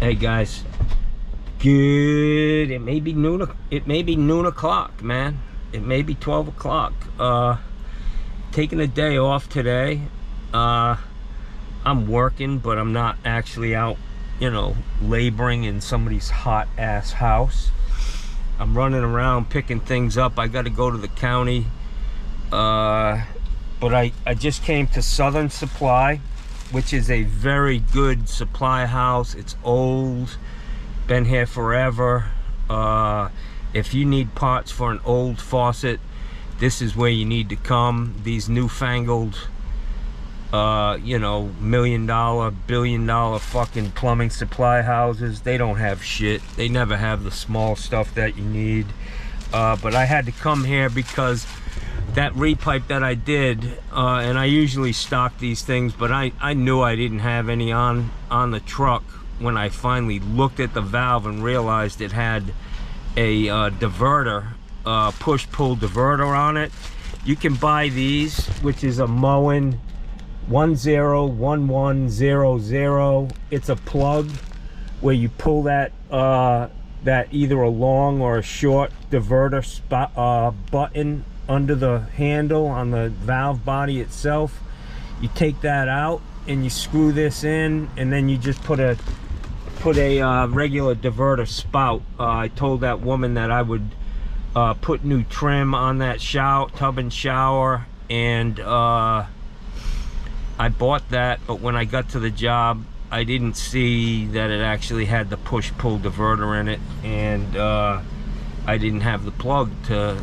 Hey guys, good. It may be noon o'clock, man. It may be 12 o'clock. Taking a day off today. I'm working, but I'm not actually out, you know, laboring in somebody's hot ass house. I'm running around picking things up. I got to go to the county. But I just came to Southern Supply, which is a very good supply house. It's old, been here forever. If you need parts for an old faucet, this is where you need to come. These newfangled, you know, $1 million, $1 billion fucking plumbing supply houses, they don't have shit. They never have the small stuff that you need. But I had to come here because that repipe that I did, and I usually stock these things, but I knew I didn't have any on the truck when I finally looked at the valve and realized it had a diverter, push-pull diverter on it. You can buy these, which is a Moen 101100. It's a plug where you pull that that either a long or a short diverter spot button under the handle on the valve body itself. You take that out and you screw this in, and then you just put a regular diverter spout. I told that woman that I would put new trim on that tub and shower, and I bought that, but when I got to the job I didn't see that it actually had the push-pull diverter in it, and I didn't have the plug to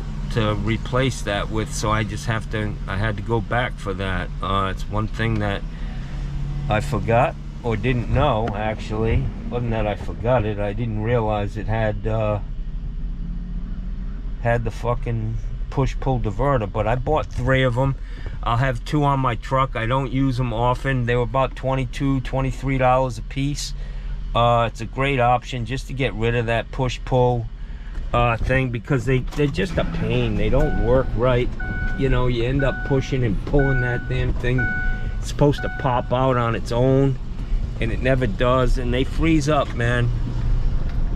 replace that with, so I had to go back for that. It's one thing that I forgot or didn't know. Actually, it wasn't that I forgot it, I didn't realize it had the fucking push-pull diverter. But I bought 3 of them. I'll have 2 on my truck. I don't use them often. They were about $22, $23 a piece. It's a great option just to get rid of that push-pull thing, because they're just a pain. They don't work right. You know, you end up pushing and pulling that damn thing. It's supposed to pop out on its own, and it never does, and they freeze up, man.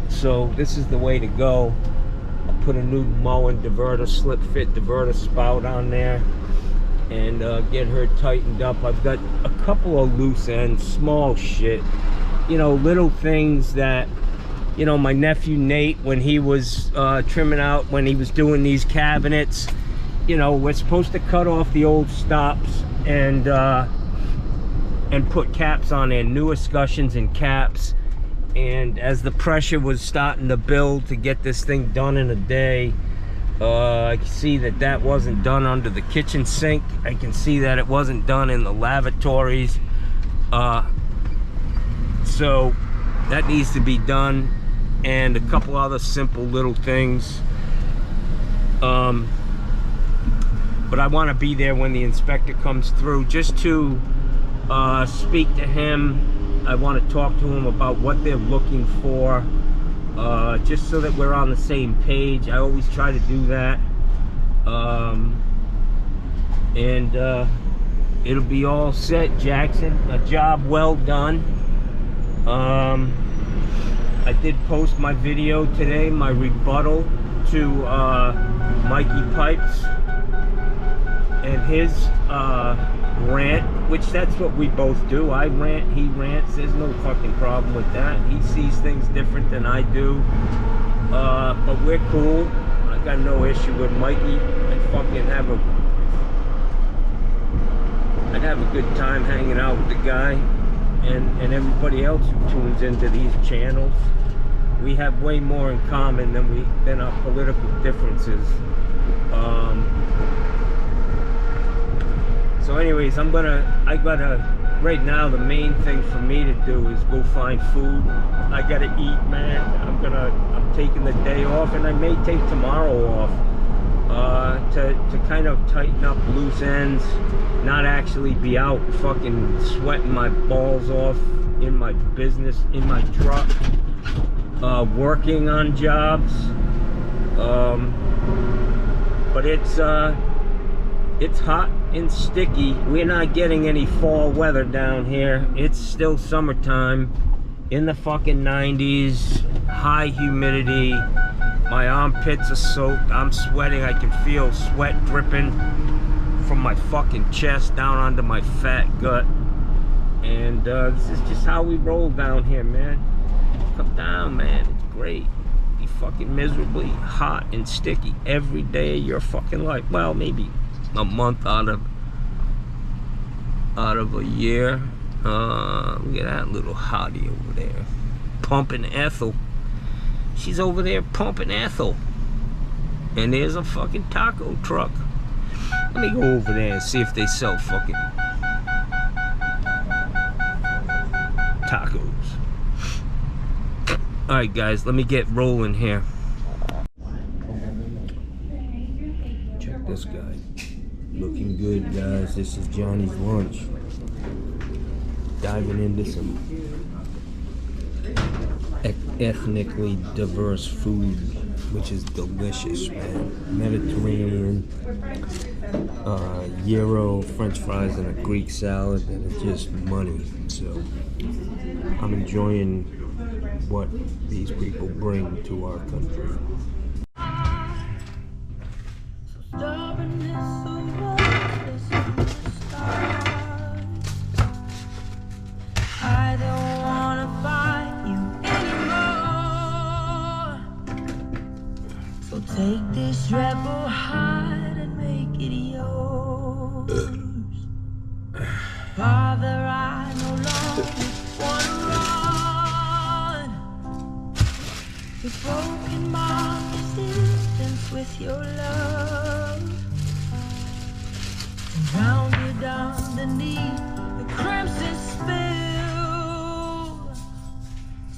So this is the way to go. I'll put a new Moen diverter, slip fit diverter spout on there, and get her tightened up. I've got a couple of loose ends, small shit, you know, little things that, you know, my nephew Nate, when he was trimming out, when he was doing these cabinets, you know, we're supposed to cut off the old stops and put caps on there, new escutcheons and caps. And as the pressure was starting to build to get this thing done in a day, I can see that that wasn't done under the kitchen sink. I can see that it wasn't done in the lavatories. So that needs to be done, and a couple other simple little things. But I want to be there when the inspector comes through, just to speak to him. I want to talk to him about what they're looking for, just so that we're on the same page. I always try to do that. And it'll be all set, Jackson. A job well done. I did post my video today, my rebuttal to Mikey Pipes and his rant, which that's what we both do. I rant, he rants. There's no fucking problem with that. He sees things different than I do. But we're cool. I got no issue with Mikey. I'd have a good time hanging out with the guy and everybody else who tunes into these channels. We have way more in common than our political differences. So anyways, right now the main thing for me to do is go find food. I gotta eat, man. I'm taking the day off, and I may take tomorrow off to kind of tighten up loose ends, not actually be out fucking sweating my balls off in my business, in my truck, working on jobs. But it's hot and sticky. We're not getting any fall weather down here. It's still summertime. in the fucking 90s, high humidity. My armpits are soaked. I'm sweating. I can feel sweat dripping from my fucking chest down onto my fat gut. And this is just how we roll down here, man. Come down, man. It's great. Be fucking miserably hot and sticky every day of your fucking life. Well, maybe a month out of a year. Look at that little hottie over there, pumping Ethel. She's over there pumping Ethel. And there's a fucking taco truck. Let me go over there and see if they sell fucking tacos. Alright guys, let me get rolling here. Check this guy. Looking good, guys. This is Johnny's lunch. Diving into some ethnically diverse food, which is delicious, man. Mediterranean, gyro, French fries, and a Greek salad, and it's just money. So I'm enjoying what these people bring to our country. Take this rebel heart and make it yours. Father, I no longer want to run. You've broken my resistance with your love and drowned it underneath the crimson spill.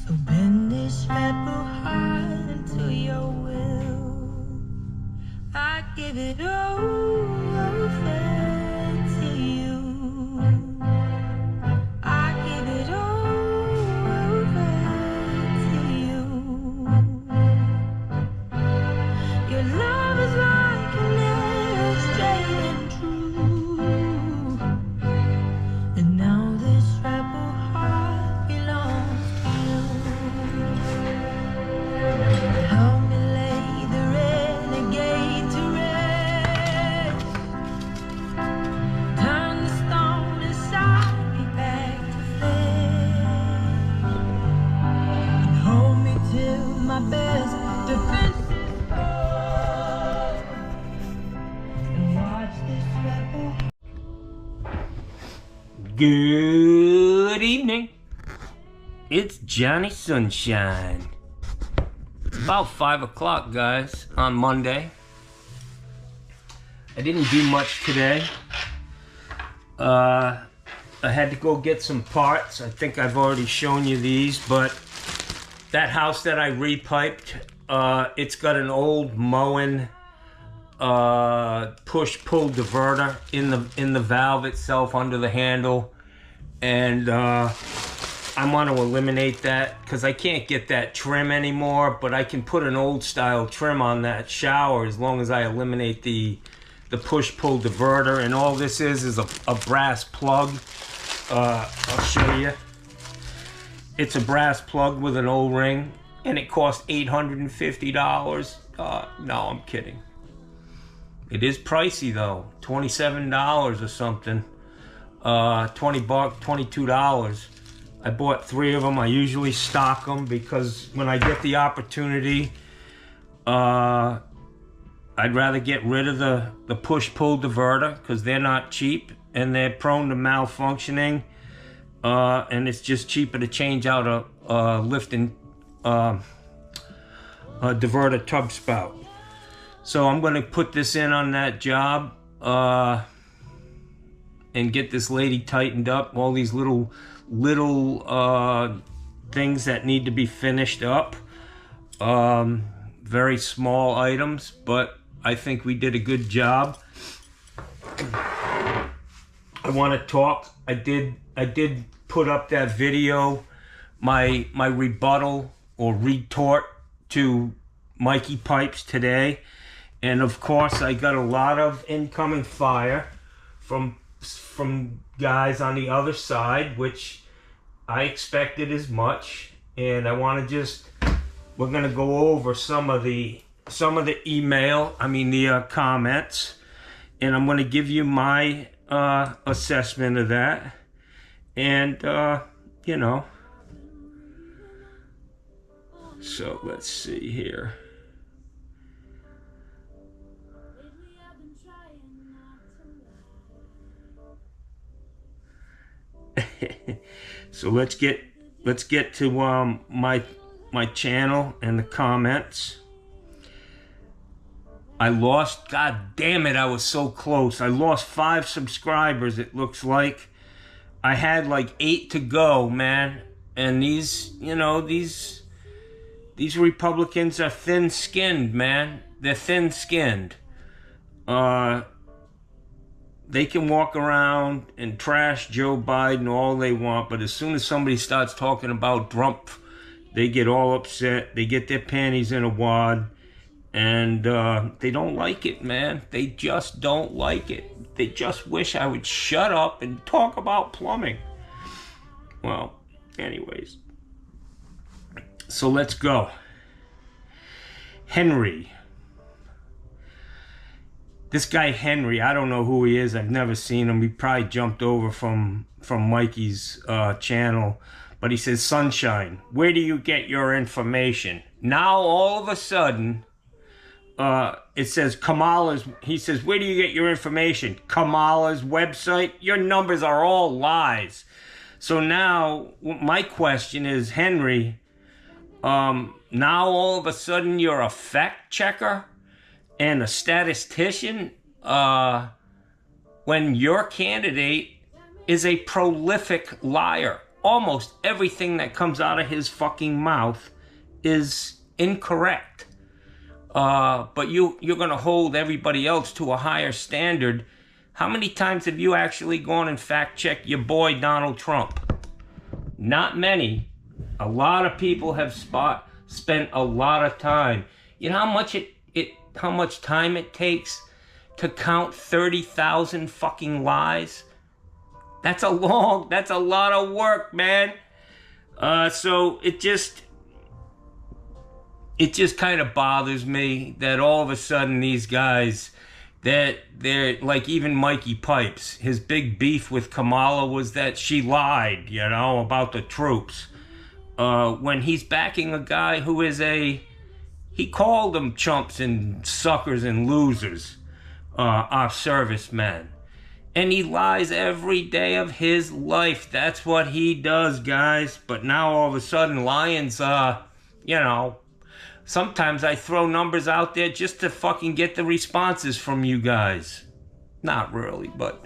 So bend this rebel heart into your will. I give it over to you. I give it over to you. Your love is like an arrow straight and true. And now this rebel heart belongs to you. Help me lay the renegade to rest. Turn the stone inside me back to flesh. And hold me till my best defense is gone. And watch this rebel. Good evening. It's Johnny Sunshine. It's about 5 o'clock, guys, on Monday. I didn't do much today. I had to go get some parts. I think I've already shown you these, but that house that I repiped, it's got an old Moen push-pull diverter in the valve itself under the handle, and I want to eliminate that because I can't get that trim anymore, but I can put an old style trim on that shower as long as I eliminate the push-pull diverter. And all this is a brass plug. I'll show you. It's a brass plug with an O-ring, and it cost $850. No, I'm kidding. It is pricey though, $27 or something. 20 bucks, $22. I bought 3 of them. I usually stock them because when I get the opportunity, I'd rather get rid of the push-pull diverter because they're not cheap and they're prone to malfunctioning. And it's just cheaper to change out a lifting diverter tub spout. So I'm going to put this in on that job and get this lady tightened up. All these little things that need to be finished up. Very small items, but I think we did a good job. I want to talk. I did put up that video, my rebuttal or retort to Mikey Pipes today, and of course I got a lot of incoming fire from guys on the other side, which I expected as much, and I want to we're gonna go over some of the email, the comments, and I'm gonna give you my assessment of that, and so let's see here. So let's get to my channel and the comments. I lost, god damn it, I was so close. I lost 5 subscribers, it looks like. I had like 8 to go, man. And these Republicans are thin-skinned, man. They're thin-skinned. They can walk around and trash Joe Biden all they want, but as soon as somebody starts talking about Trump, they get all upset. They get their panties in a wad, and they don't like it, man. They just don't like it. They just wish I would shut up and talk about plumbing. Well, anyways. So let's go. Henry. This guy Henry, I don't know who he is. I've never seen him. He probably jumped over from Mikey's channel. But he says, Sunshine, where do you get your information? Now all of a sudden, it says Kamala's, he says, where do you get your information? Kamala's website? Your numbers are all lies. So now my question is, Henry, now all of a sudden you're a fact checker and a statistician when your candidate is a prolific liar. Almost everything that comes out of his fucking mouth is incorrect. But you're going to hold everybody else to a higher standard. How many times have you actually gone and fact-checked your boy Donald Trump? Not many. A lot of people have spent a lot of time. You know how much time it takes to count 30,000 fucking lies? That's a lot of work, man. So it just kind of bothers me that all of a sudden these guys, that they're like, even Mikey Pipes, his big beef with Kamala was that she lied, about the troops. When he's backing a guy who is he called them chumps and suckers and losers, our servicemen. And he lies every day of his life. That's what he does, guys. But now all of a sudden, Lyons, sometimes I throw numbers out there just to fucking get the responses from you guys. Not really, but,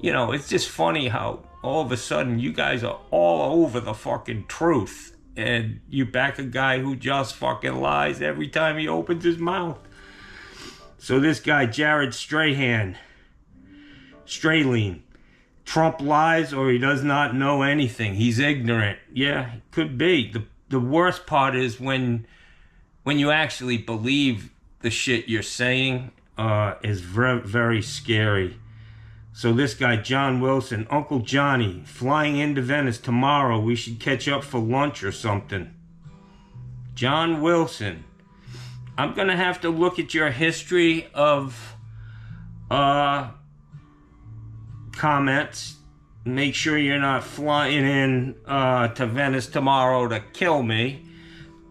it's just funny how all of a sudden you guys are all over the fucking truth. And you back a guy who just fucking lies every time he opens his mouth. So this guy, Jared Strahan, Trump lies or he does not know anything. He's ignorant. Yeah, could be. The worst part is when you actually believe the shit you're saying is very, very scary. So this guy, John Wilson, Uncle Johnny, flying into Venice tomorrow. We should catch up for lunch or something. John Wilson, I'm going to have to look at your history of comments. Make sure you're not flying in to Venice tomorrow to kill me.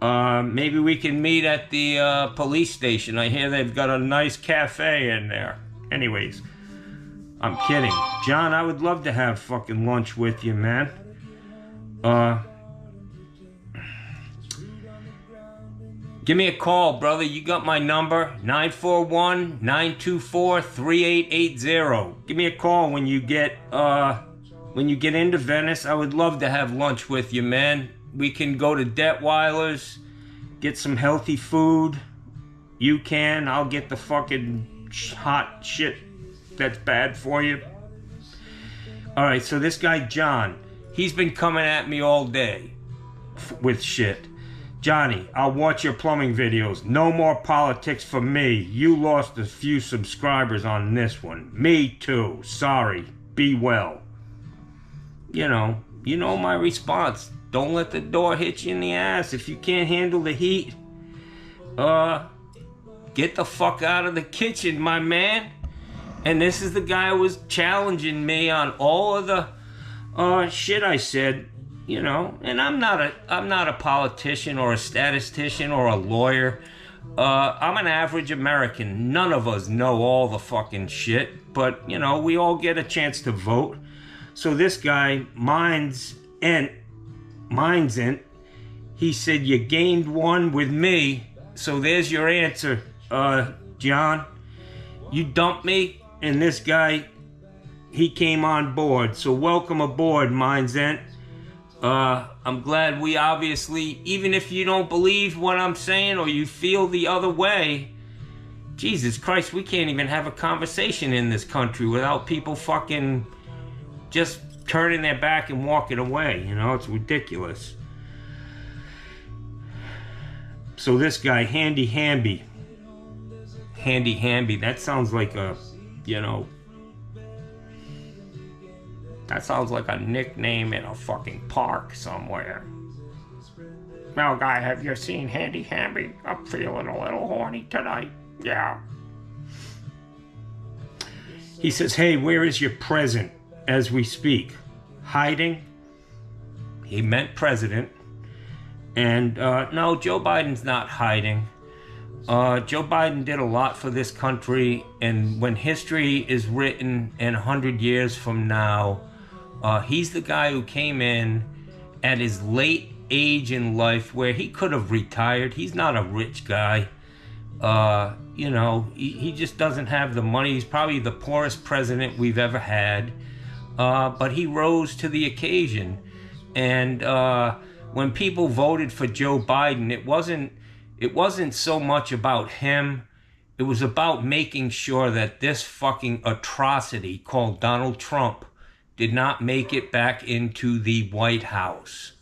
Maybe we can meet at the police station. I hear they've got a nice cafe in there. Anyways, I'm kidding. John, I would love to have fucking lunch with you, man. Give me a call, brother. You got my number, 941-924-3880. Give me a call when you get into Venice. I would love to have lunch with you, man. We can go to Detweiler's, get some healthy food. You can. I'll get the fucking hot shit that's bad for you. All right, so this guy, John, he's been coming at me all day with shit. Johnny, I'll watch your plumbing videos. No more politics for me. You lost a few subscribers on this one. Me too. Sorry. Be well. you know my response. Don't let the door hit you in the ass. If you can't handle the heat, get the fuck out of the kitchen, my man. And this is the guy who was challenging me on all of the shit I said, you know. And I'm not a politician or a statistician or a lawyer. I'm an average American. None of us know all the fucking shit, but you know, we all get a chance to vote. So this guy, Minds Ent, he said, you gained one with me, so there's your answer, John. You dumped me, and this guy, he came on board. So welcome aboard, Minds Ent. I'm glad we obviously, even if you don't believe what I'm saying or you feel the other way, Jesus Christ, we can't even have a conversation in this country without people fucking just turning their back and walking away. You know, it's ridiculous. So this guy, Handy Hamby, that sounds like a, you know, that sounds like a nickname in a fucking park somewhere. Well, guy, have you seen Handy Hamby? I'm feeling a little horny tonight. Yeah. He says, hey, where is your present as we speak? Hiding? He meant president. And no, Joe Biden's not hiding. Joe Biden did a lot for this country, and when history is written in 100 years from now, he's the guy who came in at his late age in life where he could have retired. He's not a rich guy. You know, he just doesn't have the money. He's probably the poorest president we've ever had. But he rose to the occasion. And when people voted for Joe Biden, it wasn't so much about him. It was about making sure that this fucking atrocity called Donald Trump did not make it back into the White House.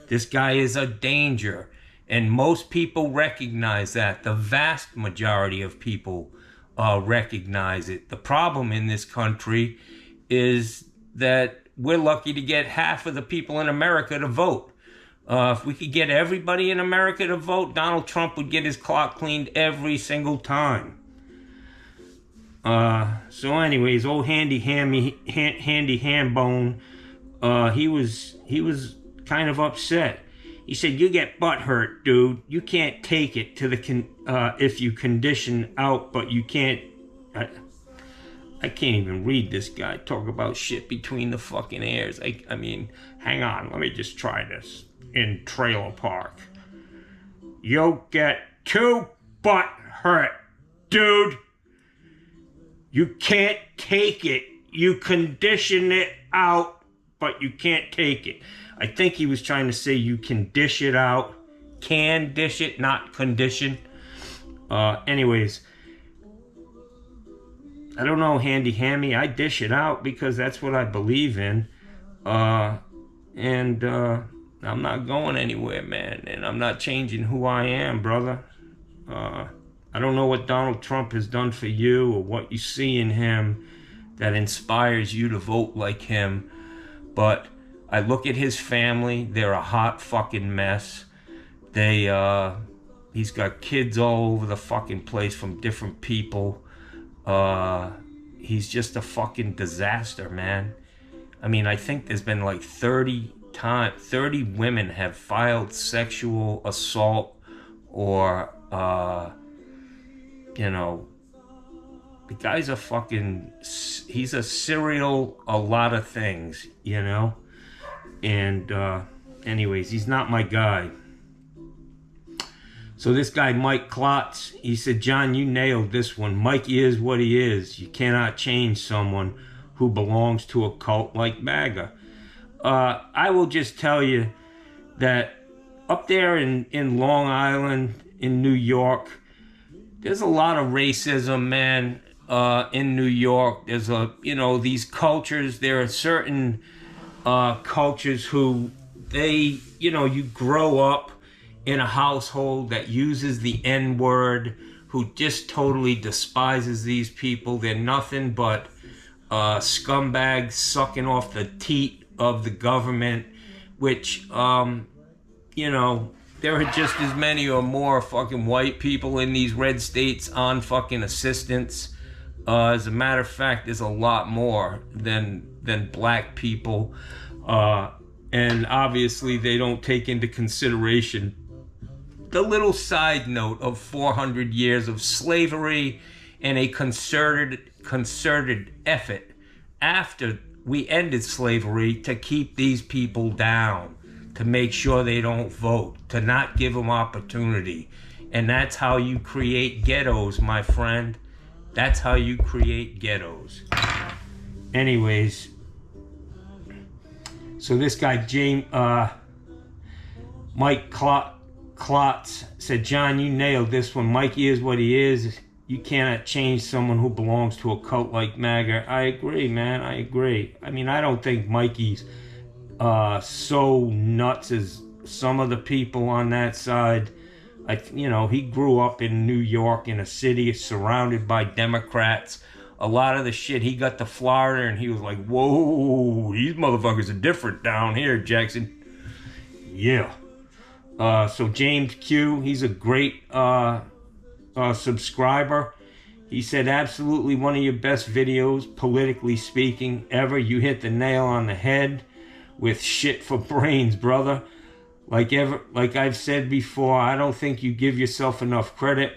This guy is a danger. And most people recognize that. The vast majority of people recognize it. The problem in this country is that we're lucky to get half of the people in America to vote. If we could get everybody in America to vote, Donald Trump would get his clock cleaned every single time. So anyways, old Handy Hambone, he was kind of upset. He said, you get butthurt, dude. You can't take it to the if you condition out, but you can't. I can't even read this guy talk about shit between the fucking ears. I mean, hang on, let me just try this. In Trailer Park. You'll get too butthurt, dude. You can't take it. You condition it out, but you can't take it. I think he was trying to say you can dish it out. Can dish it, not condition. Anyways, I don't know, Handy Hammy. I dish it out because that's what I believe in. And I'm not going anywhere, man. And I'm not changing who I am, brother. I don't know what Donald Trump has done for you or what you see in him that inspires you to vote like him. But I look at his family. They're a hot fucking mess. He's got kids all over the fucking place from different people. He's just a fucking disaster, man. I mean, I think there's been like 30 women have filed sexual assault or, you know, the guy's a fucking, he's a serial, a lot of things, you know? And, anyways, he's not my guy. So this guy, Mike Klotz, he said, John, you nailed this one. Mike is what he is. You cannot change someone who belongs to a cult like MAGA. I will just tell you that up there in Long Island, in New York, there's a lot of racism, man, in New York. There's these cultures. There are certain cultures who you grow up in a household that uses the N-word, who just totally despises these people. They're nothing but scumbags sucking off the teat of the government. which, you know, there are just as many or more fucking white people in these red states on fucking assistance. As a matter of fact, there's a lot more than black people. And obviously they don't take into consideration the little side note of 400 years of slavery and a concerted effort after we ended slavery to keep these people down, to make sure they don't vote, to not give them opportunity. And that's how you create ghettos, my friend. That's how you create ghettos. Anyways, so this guy, Mike Klotz said, John, you nailed this one. Mikey is what he is. You cannot change someone who belongs to a cult like MAGA. I agree, man. I agree. I mean, I don't think Mikey's so nuts as some of the people on that side. You know, he grew up in New York in a city surrounded by Democrats. A lot of the shit, he got to Florida and he was like, whoa, these motherfuckers are different down here, Jackson. Yeah. So James Q, he's a great subscriber. He said, absolutely one of your best videos, politically speaking, ever. You hit the nail on the head with shit for brains, brother. Like I've said before, I don't think you give yourself enough credit,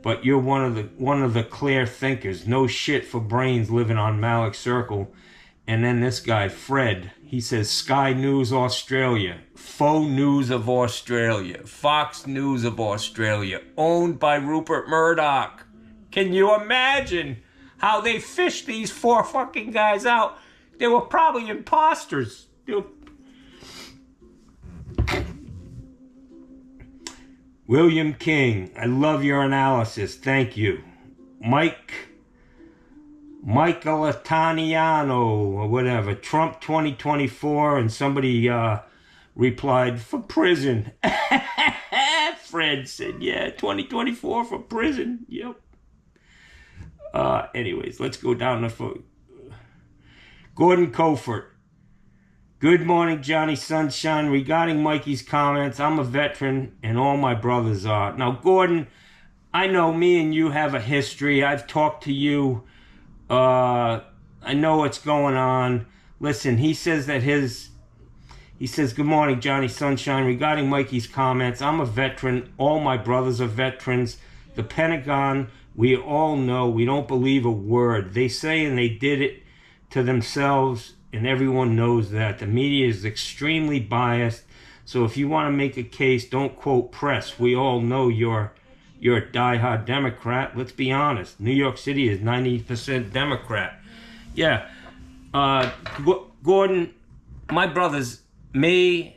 but you're one of the clear thinkers. No shit for brains living on Malik Circle. And then this guy, Fred, he says, Sky News Australia, Faux News of Australia, Fox News of Australia, owned by Rupert Murdoch. Can you imagine how they fished these 4 fucking guys out? They were probably imposters. William King, I love your analysis. Thank you. Michael Itaniano, or whatever. Trump 2024, and somebody replied, for prison. Fred said, yeah, 2024 for prison. Yep. Anyways, let's go down the Gordon Cofort. Good morning, Johnny Sunshine. Regarding Mikey's comments, I'm a veteran and all my brothers are. Now, Gordon, I know me and you have a history. I've talked to you. I know what's going on. Listen, he says, good morning, Johnny Sunshine. Regarding Mikey's comments, I'm a veteran. All my brothers are veterans. The Pentagon, we all know, we don't believe a word. They say and they did it to themselves. And everyone knows that. The media is extremely biased. So if you want to make a case, don't quote press. We all know you're a diehard Democrat. Let's be honest. New York City is 90% Democrat. Yeah. Gordon, my brothers, my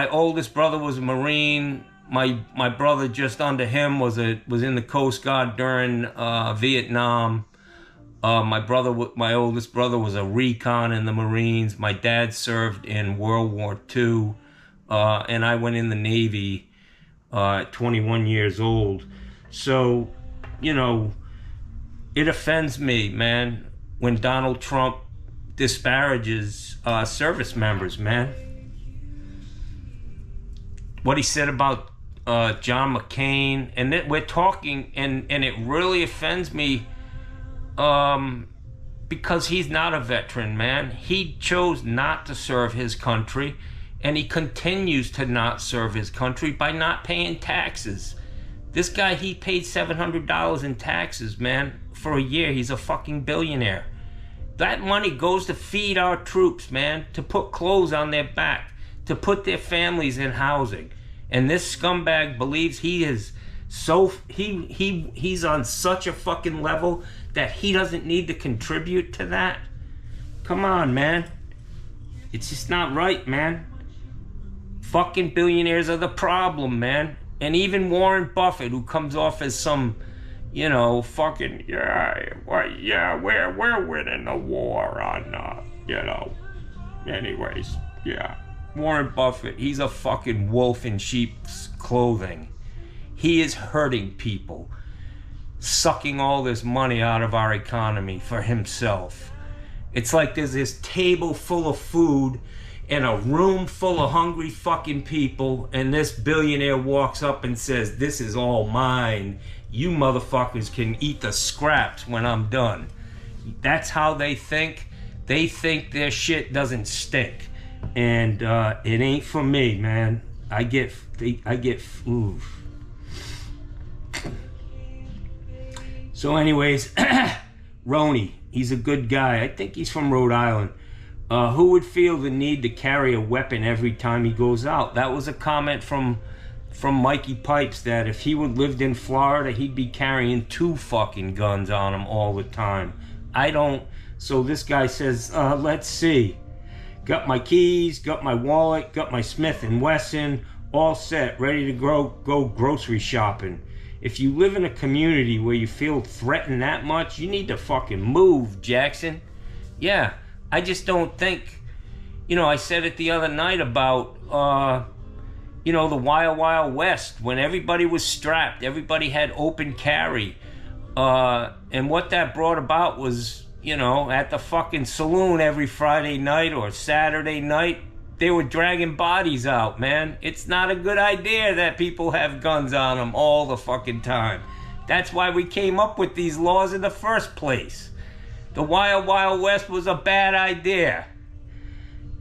oldest brother was a Marine. My brother just under him was in the Coast Guard during Vietnam. My oldest brother was a recon in the Marines. My dad served in World War II, and I went in the Navy at 21 years old. So, you know, it offends me, man, when Donald Trump disparages service members, man. What he said about John McCain, and that we're talking, and it really offends me. Because he's not a veteran, man. He chose not to serve his country, and he continues to not serve his country by not paying taxes. This guy, he paid $700 in taxes, man, for a year. He's a fucking billionaire. That money goes to feed our troops, man, to put clothes on their back, to put their families in housing. And this scumbag believes he is he's on such a fucking level that he doesn't need to contribute to that. Come on, man. It's just not right, man. Fucking billionaires are the problem, man. And even Warren Buffett, who comes off as some, you know, fucking, we're winning the war on, you know. Anyways, yeah. Warren Buffett, he's a fucking wolf in sheep's clothing. He is hurting people, sucking all this money out of our economy for himself. It's like there's this table full of food in a room full of hungry fucking people, and this billionaire walks up and says, "This is all mine. You motherfuckers can eat the scraps when I'm done." That's how they think. They think their shit doesn't stink. And it ain't for me, man. I get ooh. So anyways, Roni, he's a good guy. I think he's from Rhode Island. Who would feel the need to carry a weapon every time he goes out? That was a comment from Mikey Pipes, that if he would lived in Florida, he'd be carrying 2 fucking guns on him all the time. I don't. So this guy says, let's see. Got my keys, got my wallet, got my Smith & Wesson, all set, ready to go grocery shopping. If you live in a community where you feel threatened that much, you need to fucking move, Jackson. Yeah, I just don't think, I said it the other night about, the Wild Wild West, when everybody was strapped, everybody had open carry. And what that brought about was, at the fucking saloon every Friday night or Saturday night, they were dragging bodies out, man. It's not a good idea that people have guns on them all the fucking time. That's why we came up with these laws in the first place. The Wild Wild West was a bad idea.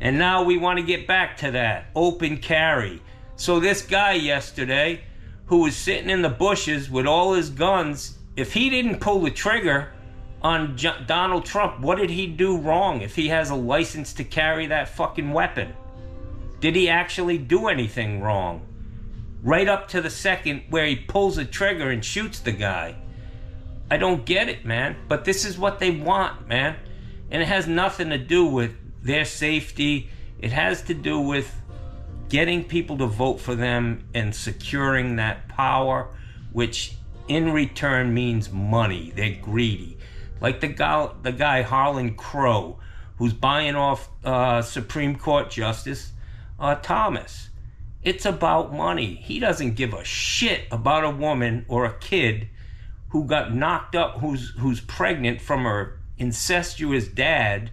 And now we want to get back to that. Open carry. So this guy yesterday, who was sitting in the bushes with all his guns, if he didn't pull the trigger on Donald Trump, what did he do wrong if he has a license to carry that fucking weapon? Did he actually do anything wrong? Right up to the second where he pulls the trigger and shoots the guy. I don't get it, man. But this is what they want, man. And it has nothing to do with their safety. It has to do with getting people to vote for them and securing that power, which in return means money. They're greedy. Like the guy Harlan Crow, who's buying off Supreme Court Justice Thomas. It's about money. He doesn't give a shit about a woman or a kid who got knocked up, who's pregnant from her incestuous dad.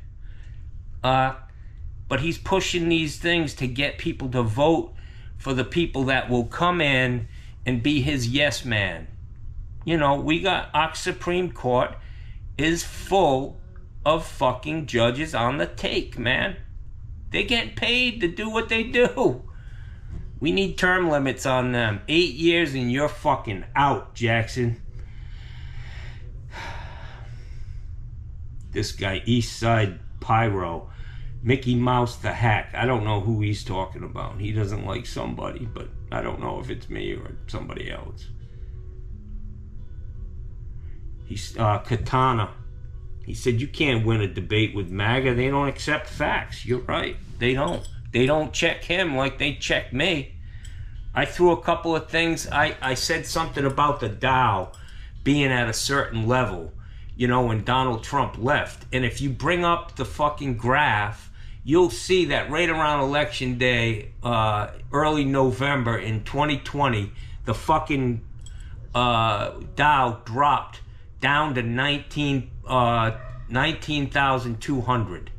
But he's pushing these things to get people to vote for the people that will come in and be his yes man. We got our Supreme Court is full of fucking judges on the take, man. They get paid to do what they do. We need term limits on them. 8 years and you're fucking out, Jackson. This guy, Eastside Pyro, Mickey Mouse the Hack. I don't know who he's talking about. He doesn't like somebody, but I don't know if it's me or somebody else. He's Katana. He said, you can't win a debate with MAGA. They don't accept facts. You're right. They don't. They don't check him like they check me. I threw a couple of things. I said something about the Dow being at a certain level, when Donald Trump left. And if you bring up the fucking graph, you'll see that right around Election Day, early November in 2020, the fucking Dow dropped down to 19,200.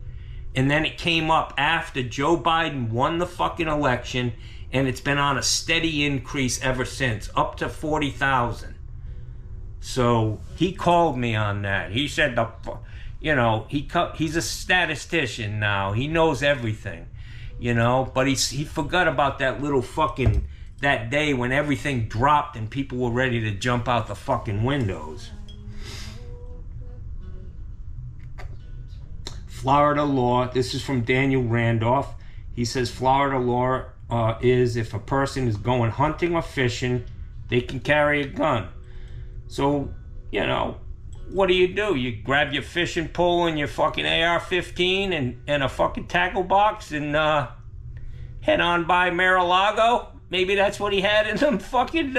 And then it came up after Joe Biden won the fucking election, and it's been on a steady increase ever since, up to 40,000. So he called me on that. He said, he's a statistician now. He knows everything, but he forgot about that little fucking, that day when everything dropped and people were ready to jump out the fucking windows. Florida law, this is from Daniel Randolph. He says Florida law is if a person is going hunting or fishing, they can carry a gun. So, what do? You grab your fishing pole and your fucking AR-15 and a fucking tackle box and head on by Mar-a-Lago? Maybe that's what he had in them fucking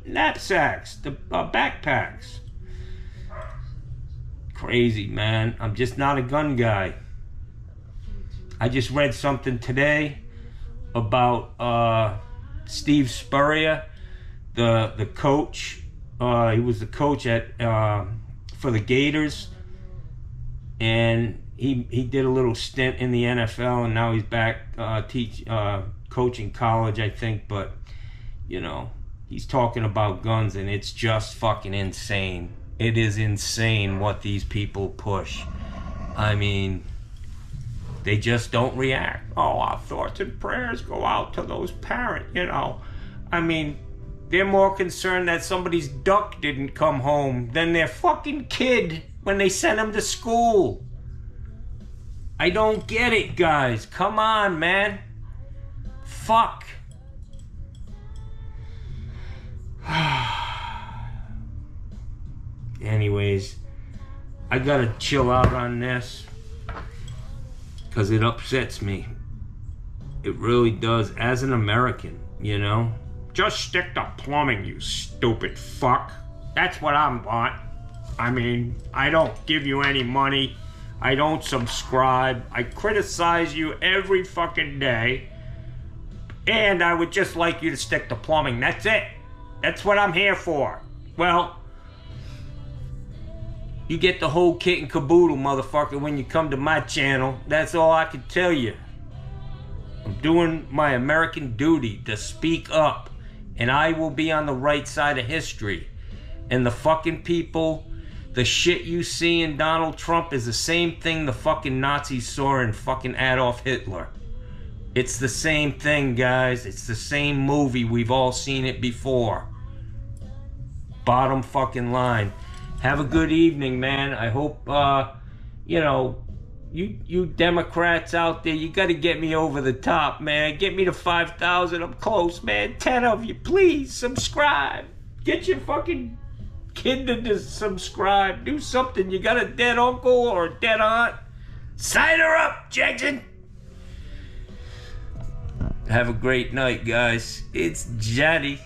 knapsacks, the backpacks. Crazy, man. I'm just not a gun guy. I just read something today about Steve Spurrier, the coach. He was the coach for the Gators, and he did a little stint in the NFL, and now he's back coaching college, I think. But you know, he's talking about guns, and it's just fucking insane. It is insane what these people push. I mean, they just don't react. Oh, our thoughts and prayers go out to those parents, you know. I mean, they're more concerned that somebody's duck didn't come home than their fucking kid when they sent him to school. I don't get it, guys. Come on, man. Fuck. Anyways, I gotta chill out on this because it upsets me. It really does, as an American, you know? Just stick to plumbing, you stupid fuck. That's what I want. I mean, I don't give you any money. I don't subscribe. I criticize you every fucking day. And I would just like you to stick to plumbing. That's it. That's what I'm here for. Well, you get the whole kit and caboodle, motherfucker, when you come to my channel. That's all I can tell you. I'm doing my American duty to speak up. And I will be on the right side of history. And the fucking people, the shit you see in Donald Trump is the same thing the fucking Nazis saw in fucking Adolf Hitler. It's the same thing, guys. It's the same movie. We've all seen it before. Bottom fucking line. Have a good evening, man. I hope, you know, you Democrats out there, you got to get me over the top, man. Get me to 5,000. I'm close, man. 10 of you, please, subscribe. Get your fucking kid to subscribe. Do something. You got a dead uncle or a dead aunt? Sign her up, Jackson. Have a great night, guys. It's Johnny.